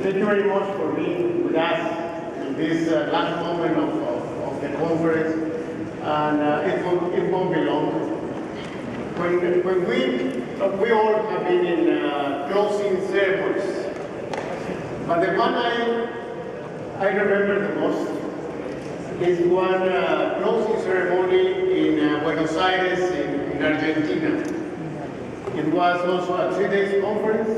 thank you very much for being with us in this last moment of the conference. And it won't be long. When we all have been in closing ceremonies, but the one I remember the most is one closing ceremony in Buenos Aires in Argentina. It was also a 3-day conference,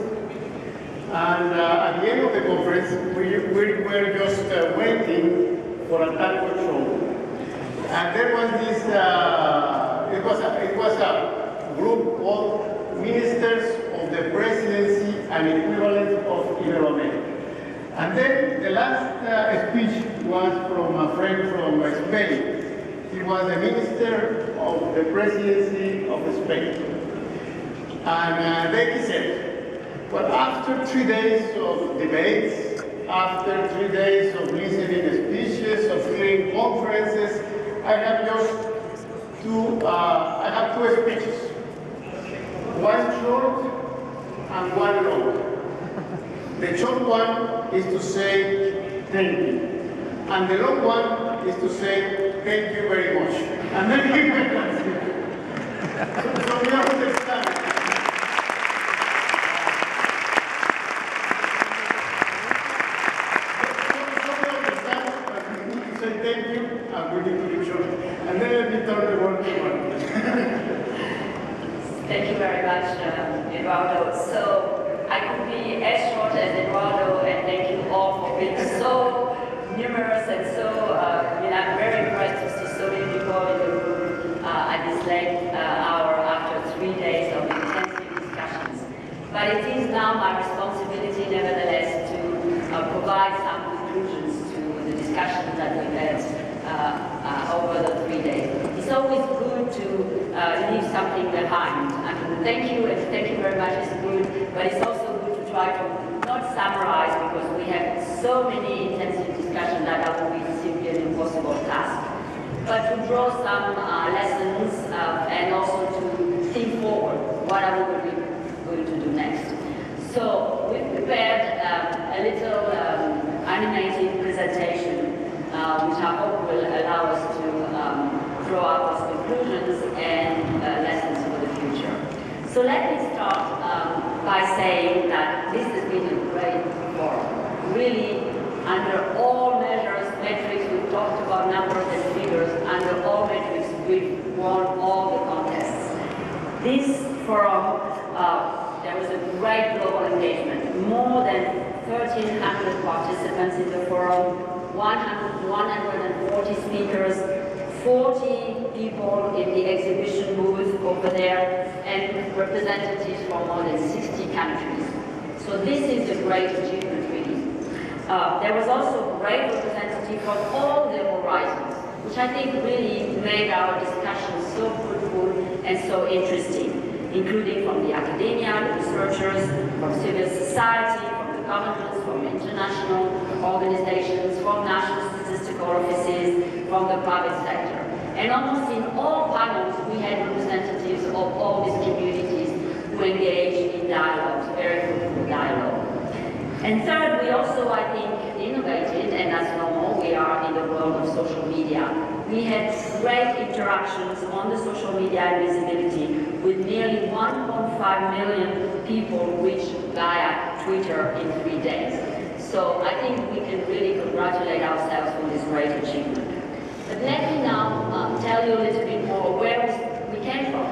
and at the end of the conference, we were just waiting for a tango show. And there was this, it was a group called Ministers of the Presidency and Equivalent of Iberoamerica. And then the last speech was from a friend from Spain. He was the Minister of the Presidency of Spain. And then he said, well, after 3 days of debates, after 3 days of listening speeches, of hearing conferences, I have two speeches. One short and one long. The short one is to say thank you. And the long one is to say thank you very much. And then he went on. So we understand. Thank you, and we need to be sure. And then let me turn the word to Martine. Thank you very much, Eduardo. So I could be as short as Eduardo, and thank you all for being so numerous and so, I'm very impressed to see so many people in the room at this late hour after 3 days of intensive discussions. But it is now my responsibility, nevertheless, to provide some conclusions to the discussions that we've had over the 3 days. It's always good to leave something behind. I mean, thank you, and thank you very much is good, but it's also good to try to not summarize, because we have so many intensive discussions that will be simply an impossible task, but to draw some lessons and also to think forward. What are we going to do next? So we've prepared a little animated presentation, which I hope will allow us to draw out those conclusions and lessons for the future. So let me start by saying that this has been a great forum. Really, under all measures, metrics, we've talked about numbers and figures, under all metrics, we've won all the contests. This forum, there was a great global engagement. More than 1,300 participants in the forum, 140 speakers, 40 people in the exhibition booth over there, and representatives from more than 60 countries. So this is a great achievement, really. There was also great representative from all the horizons, which I think really made our discussion so fruitful and so interesting, including from the academia, the researchers, from civil society, from the governments, from international organizations, from national statistical offices, from the private sector. And almost in all panels, we had representatives of all these communities who engaged in dialogues, very fruitful dialogue. And third, we also, I think, innovated, and as normal, we are in the world of social media. We had great interactions on the social media and visibility with nearly 1.5 million people reached via Twitter in 3 days. So I think we can really congratulate ourselves on this great achievement. But let me now tell you a little bit more where we came from.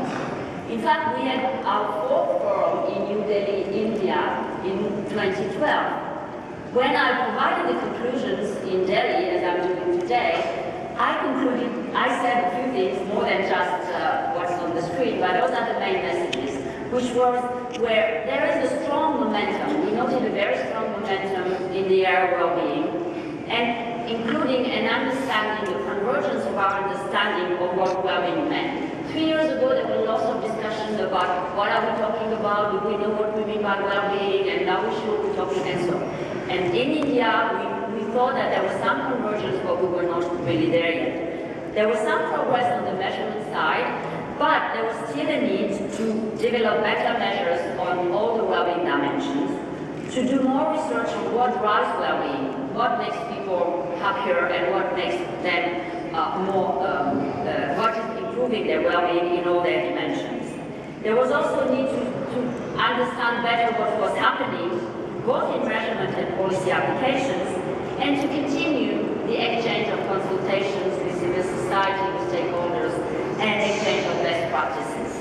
In fact, we had our 4th forum in New Delhi, India in 2012. When I provided the conclusions in Delhi, as I'm doing today, I said a few things more than just what's on the screen, but those are the main messages, which was where there is a strong momentum. We noted a very strong momentum in the area of well-being, and including an understanding, the convergence of our understanding of what well-being meant. 3 years ago, there were lots of discussions about what are we talking about, do we know what we mean by well-being, and now we should be talking, and so on. And in India, we thought that there was some convergence, but we were not really there yet. There was some progress on the measurement side, but there was still a need to develop better measures on all the well-being dimensions, to do more research on what drives well-being, what makes people happier, and what makes them what is improving their well-being in all their dimensions. There was also a need to understand better what was happening, both in measurement and policy applications, and to continue the exchange of consultations with civil society, with stakeholders, and exchange of best practices.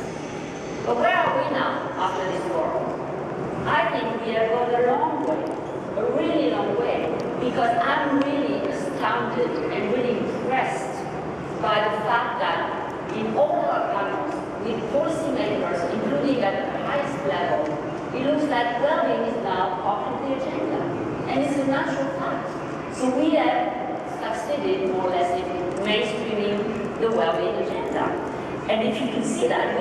But where are we now after this forum? I think we have gone a long way, a really long way, because I'm really astounded and really impressed by the fact that in all our panels, with policymakers, including at the highest level, it looks like well-being is now part of the agenda, and it's a natural fact. So we have succeeded more or less in mainstreaming the well-being agenda. And if you can see that,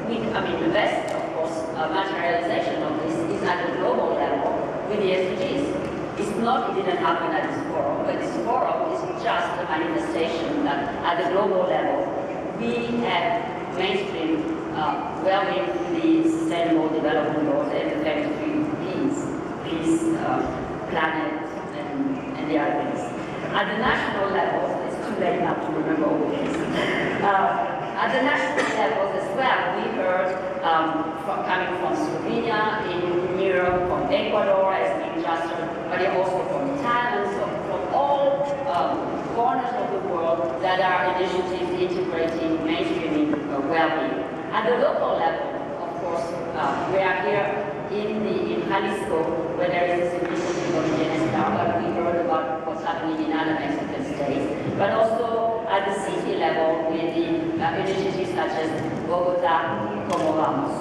the best, of course, materialization of this is at the global level with the SDGs. It didn't happen at this forum, but this forum is just a manifestation that at the global level, we have mainstream well-being the Sustainable Development Goals and the 33 Ps, peace, planet, and the other things. At the national level, it's too late now to remember all the things. At the national levels as well, we heard coming from Slovenia, in Europe, from Ecuador, as being just heard, but also from Thailand, so from all corners of the world that are initiatives integrating mainstreaming well-being. At the local level, of course, we are here in Jalisco, where there is this initiative of Bienestar, but we heard about what's happening in other Mexican states, but also at the city level with the initiatives such as Bogota, Como Vamos.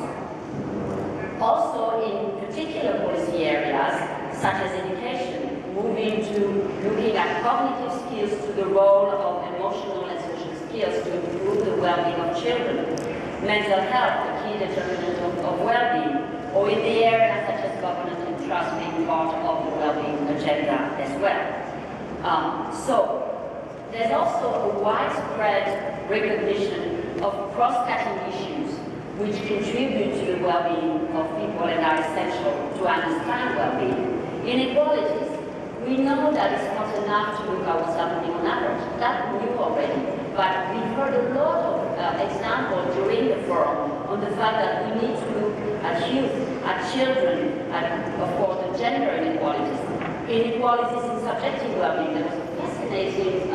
Also, in particular policy areas, such as education, moving to looking at cognitive skills to the role of emotional and social skills to improve the well-being of children, mental health, a key determinant of well-being, or in the areas such as governance and trust being part of the well-being agenda as well. So, there's also a widespread recognition of cross-cutting issues which contribute to the well-being of people and are essential to understand well-being. Inequalities, we know that it's not enough to look at what's happening on average. That we knew already. But we've heard a lot of examples during the forum on the fact that we need to look at youth, at children, at, of course, the gender inequalities. Inequalities in subjective well-being. There was a fascinating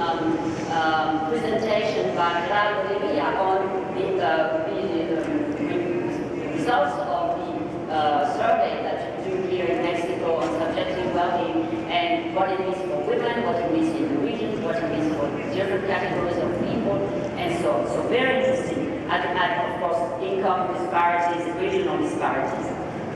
presentation by Gerardo Rivia on the results of the survey that we do here in Mexico on subjective well-being and what it means for women, what it means in the regions, what it means for different categories of people, and so on. So very interesting. And of course, income disparities, regional disparities.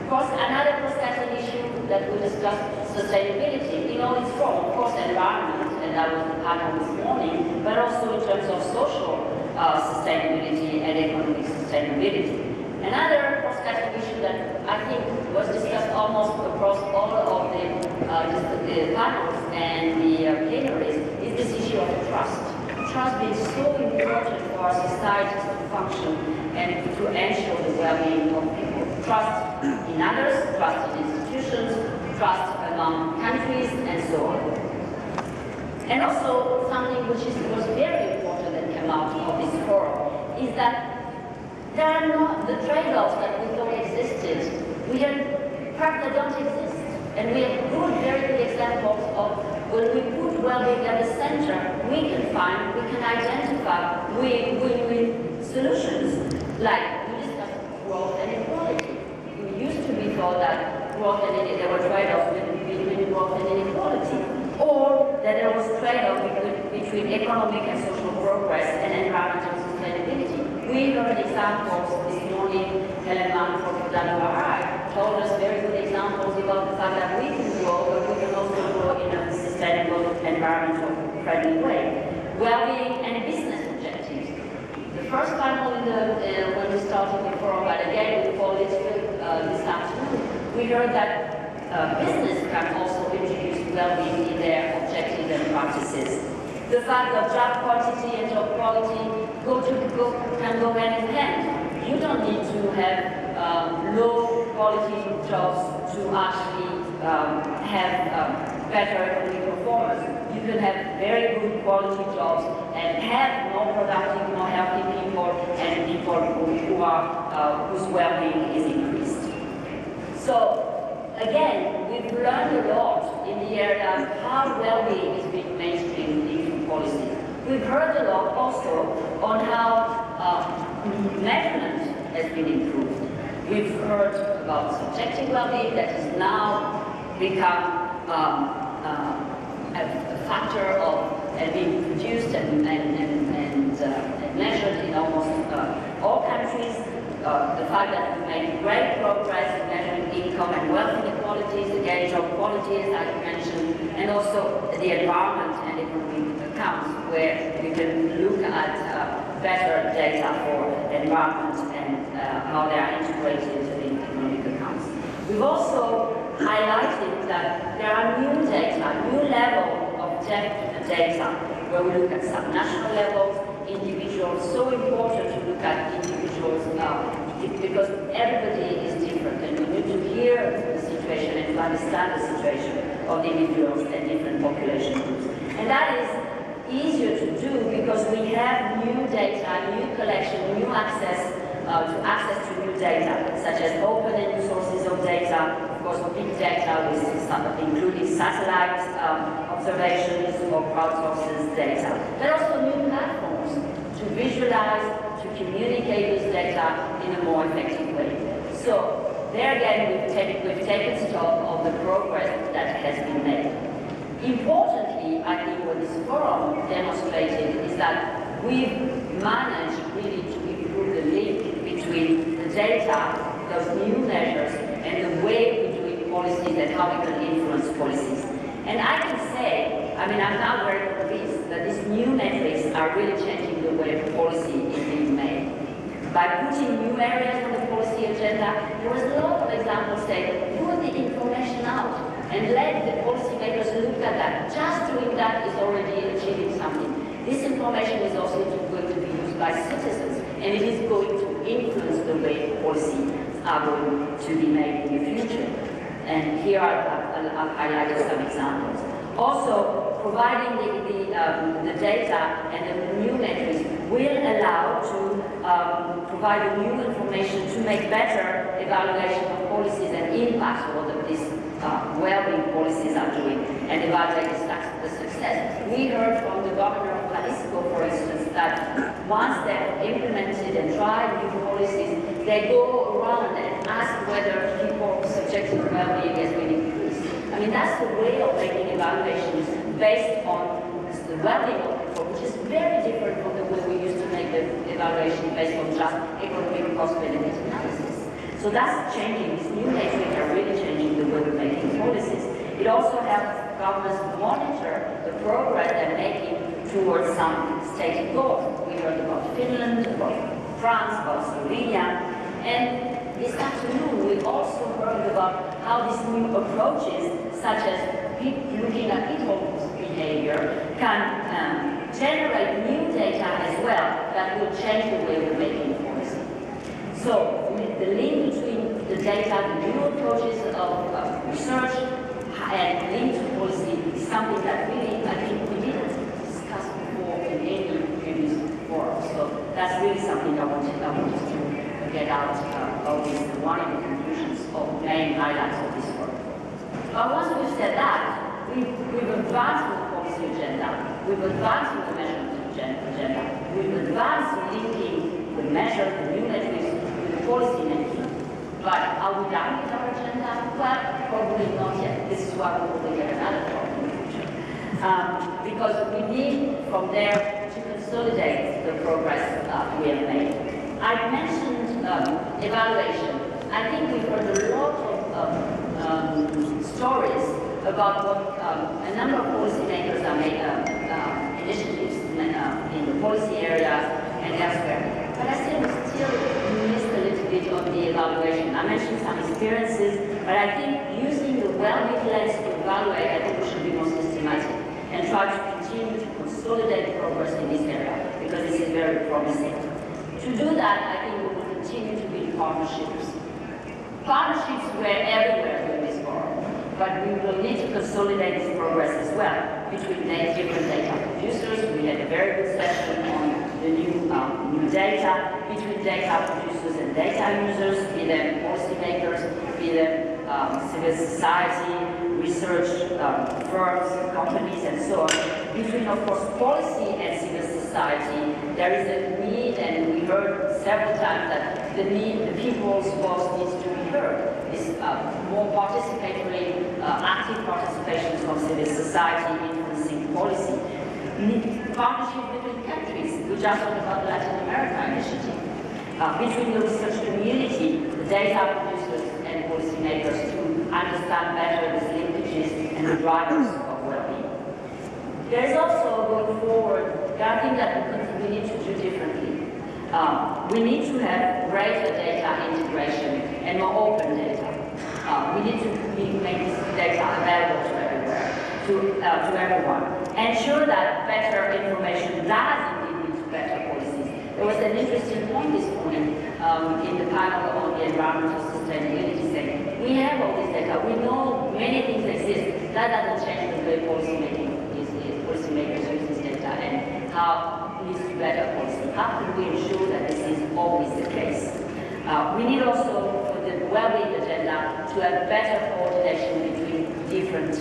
Of course, another cross-cutting issue that we discussed, sustainability in all its form, of course, environment, and that was the panel this morning, but also in terms of social sustainability and economic sustainability. Another cross-cutting issue that I think was discussed almost across all of the panels and the plenaries is this issue of trust. Trust being so important for our societies to function and to ensure the well-being of people. Trust in others, trust in institutions, trust among countries, and so on. And also, something which was very important that came out of this forum is that there are not the trade-offs that we thought existed. We have parts that don't exist. And we have good, very good examples of when we put well-being at the center, we can identify win-win solutions. Like we discussed growth and equality. It used to be thought that growth and there were trade-offs between growth and inequality, or that there was trade-off between economic and social progress and environmental sustainability. We heard examples this morning. Helen Mann from Guadalajara told us very good examples about the fact that we can grow, but we can also grow in a sustainable, environmental friendly way. Well-being and business objectives. The first panel when we started the forum, but again we followed it this afternoon, we heard that business can also introduce well-being in their objectives and practices. The fact that job quantity and job quality can go hand in hand. You don't need to have low quality jobs to actually have better economic performance. You can have very good quality jobs and have more productive, more healthy people and people who are whose well-being is increased. So again, we've learned a lot in the area of how well-being is being mainstreamed into policy. We've heard a lot also on how measurement has been improved. We've heard about subjective well-being that has now become a factor of being produced and measured in almost all countries. The fact that we've made great progress in measuring income and wealth inequalities, again, job quality, as I mentioned, and also the environment and economic accounts, where we can look at better data for environment and how they are integrated in economic accounts. We've also highlighted that there are new data, new level of data, where we look at subnational levels, individuals. So important to look at individuals because everybody is different, and we need to hear the situation and to understand the situation of the individuals and different population groups. And that is easier to do because we have new data, new collection, new access to new data, such as open and new sources of data, of course big data including satellite observations or crowdsources data, but also new platforms to visualize, to communicate this data in a more effective way. So there again, we've taken stock of the progress that has been made. Importantly, I think what this forum demonstrated is that we've managed really to improve the link between the data, those new measures, and the way we do policies and how we can influence policies. And I can say, I mean, I'm now very convinced that these new metrics are really changing the way policy is being made. By putting new areas on the policy agenda, there was a lot of examples saying, put the information out and let the policymakers look at that. Just doing that is already achieving something. This information is also going to be used by citizens, and it is going to influence the way policies are going to be made in the future. And here I've highlighted some examples. Also, providing the data and the new metrics will allow to provide new information to make better evaluation of policies and impact of what these well-being policies are doing and evaluate the success. We heard from the governor of Jalisco, for instance, that once they've implemented and tried new policies, they go around and ask whether people's subjective well-being has been increased. I mean, that's the way of making evaluations based on the well-being of people, which is very different from the way we used to make the evaluation based on just economic cost-benefit analysis. So that's changing. These new metrics are really changing the way we're making policies. It also helps governments monitor the progress they're making towards some stated goals. We heard about Finland, about France, about Slovenia, and this afternoon we also heard about how these new approaches, such as looking at people's behavior, can generate new data as well that will change the way we're making policy. So the link between the data, the new approaches of research, and link to policy is something that really, I think, we didn't discuss before in any previous forum. So that's really something I wanted to get out of this, one of the conclusions of main highlights of this forum. But once we've said that, we've advanced the policy agenda, we've advanced the measurement agenda, we've advanced linking the measure, the new metrics, with the policy making. But are we done with our agenda? Well, probably not yet. This is why we will get another forum in the future. Because we need, from there, to consolidate the progress we have made. I mentioned evaluation. I think we've heard a lot of stories about what a number of policymakers are making initiatives in the policy area and elsewhere. But I still missed a little bit of the evaluation. I mentioned some experiences, but I think using the well-being lens to evaluate, I think we should be more systematic and try to continue to consolidate progress in this area, because this is very promising. To do that, I think we will continue to build partnerships. Partnerships were everywhere in this forum, but we will need to consolidate this progress between different data producers. We had a very good session on the new data, between data producers and data users, be them policymakers, be them civil society, research firms, companies, and so on. Between, of course, policy and civil society, there is a need, and we heard several times that the people's voice needs to be heard. This more participatory, active participation from civil society influencing policy. Partnership between countries. We just talked about the Latin America initiative. Between the research community, the data producers and policymakers to understand better these linkages and the drivers of well-being. There is also, going forward, there are things that we need to do differently. We need to have greater data integration and more open data. We need to make this data available to everywhere, to everyone. Ensure that better information does indeed lead to better policies. There was an interesting point this morning in the panel on the environmental sustainability saying, we have all this data, we know many things exist, that doesn't change the way policymakers use this data and how it leads to better policy. How can we ensure that this is always the case? We need also, for the well-being agenda, to have better coordination between different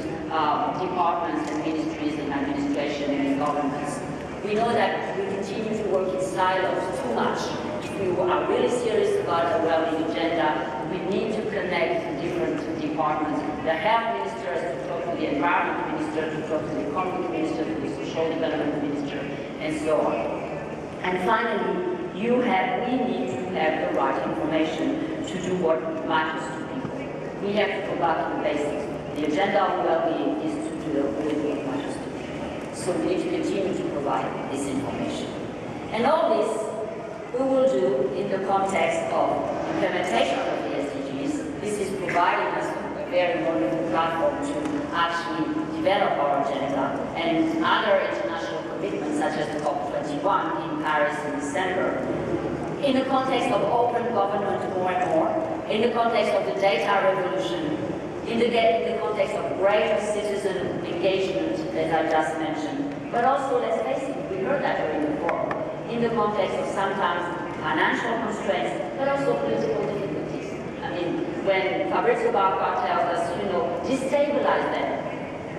departments and ministries and administration and governments. We know that we continue to work in silos too much. If we are really serious about the well-being agenda, we need to connect the different departments. The health ministers to talk to the environment minister, to talk to the economic minister, to the social development minister, and so on. And finally, we need to have the right information to do what matters to people. We have to go back to the basics. The agenda of well-being is to do what matters to people. So we need to continue to provide this information. And all this we will do in the context of implementation of the SDGs. This is providing us a very wonderful platform to actually develop our agenda and other international commitments such as the COP21 in Paris in December. In the context of open government more and more, in the context of the data revolution, in the context of greater citizen engagement, as I just mentioned, but also, let's face it, we heard that during the forum, in the context of sometimes financial constraints, but also political difficulties. I mean, when Fabrizio Barca tells us, destabilize them,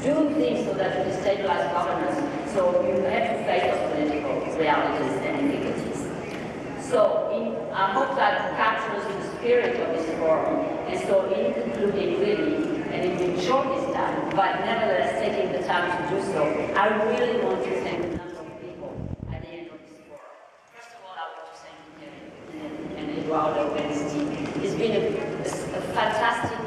do things so that you destabilize governments, so you have to face those political realities and difficulties. So I hope that captures the spirit of this forum, and so in concluding really, and it will be short this time, but nevertheless taking the time to do so, I really want to thank a number of people at the end of this forum. First of all, I want to thank Kevin and Eduardo and his team. It's been a fantastic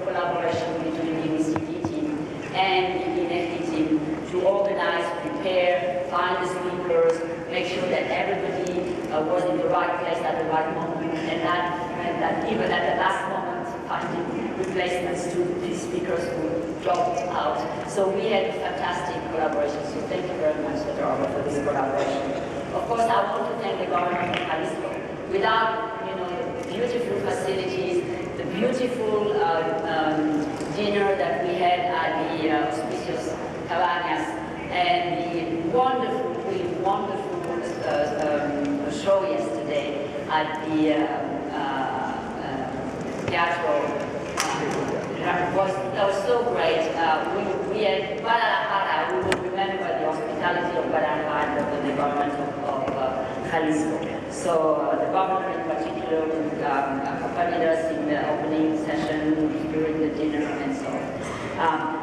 collaboration between the OECD team and the INEGI team to organize, prepare, find the speakers, make sure that everybody was in the right place at the right moment, and that even at the last moment, finding replacements to the speakers who dropped out. So we had a fantastic collaboration. So thank you very much, Eduardo, for this collaboration. Of course, I want to thank the government of Jalisco. Without, the beautiful facilities, the beautiful dinner that we had at the auspicious Cabañas, and the wonderful show yesterday at the teatro. That was so great. We at Guadalajara, we will remember the hospitality of Guadalajara and the government of Jalisco. So the governor in particular accompanied us in the opening session, during the dinner, and so on. I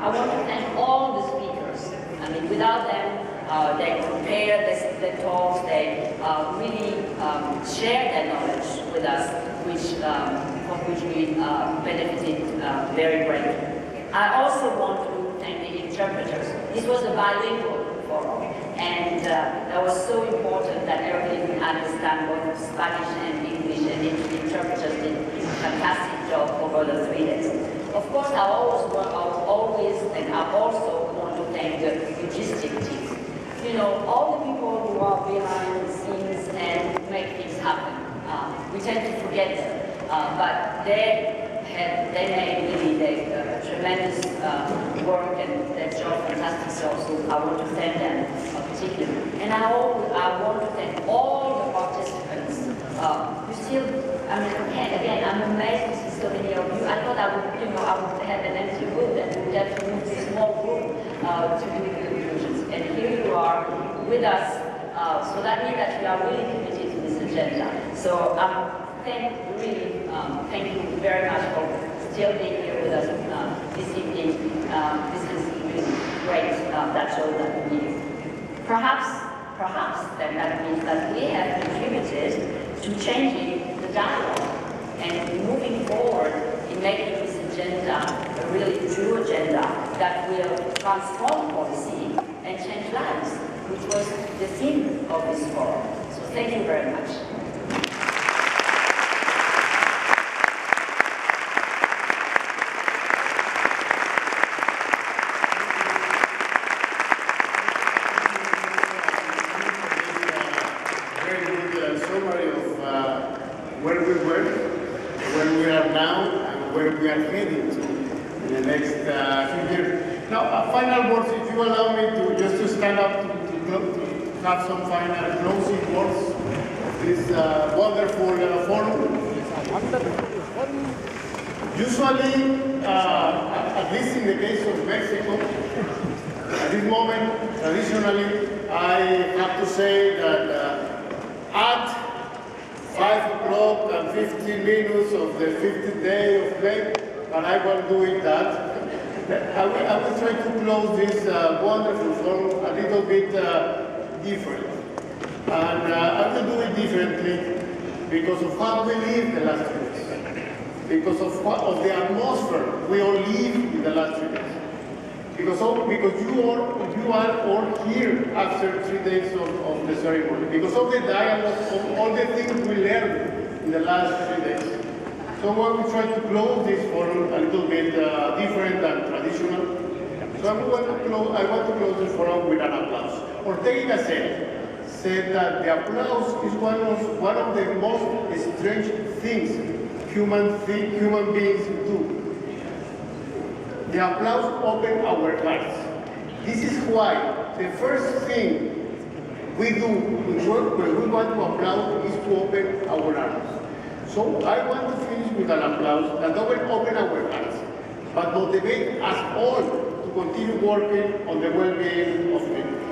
want to thank all the speakers. I mean, without them, they prepared the talks, they really shared their knowledge with us, from which we benefited very greatly. I also want to thank the interpreters. This was a bilingual forum, and that was so important that everybody could understand both Spanish and English, and the interpreters did a fantastic job over the 3 days. Of course, I also want to thank the logistic team. All the people who are behind the scenes and make things happen. We tend to forget them, but they made really tremendous work, and their job fantastic. So I want to thank them particularly. And I want to thank all the participants. You still, I mean, again, I'm amazed to see so many of you. I thought I would, I would have an empty room and we would have to move to a small room to do the conclusions. And here you are with us. So that means that we are really committed to this agenda. So thank you very much for still being here with us this evening. This is really great. That shows that we perhaps then that means that we have contributed to changing the dialogue and moving forward in making this agenda a really true agenda that will transform policy and change lives, which was the theme of this forum. So thank you very much. Where we were, where we are now, and where we are heading to in the next few years. Now, final words, if you allow me to just stand up to have some final closing words of this wonderful forum. Usually, at least in the case of Mexico, at this moment, traditionally, I have to say that at 5 o'clock and 15 minutes of the 50th day of May, and I was doing that. I will try to close this wonderful forum a little bit different. And I will do it differently because of how we lived the last 3 days. Because of the atmosphere we all live in the last 3 days. Because you are all here after 3 days of the ceremony. Because of the dialogue, of all the things we learned in the last 3 days. So I will try to close this forum a little bit different than traditional. So I want to close this forum with an applause. Ortega said that the applause is one of the most strange things human beings do. The applause opens our hearts. This is why the first thing we do when we want to applaud is to open our arms. So I want to finish with an applause that doesn't open our hearts, but motivate us all to continue working on the well-being of people.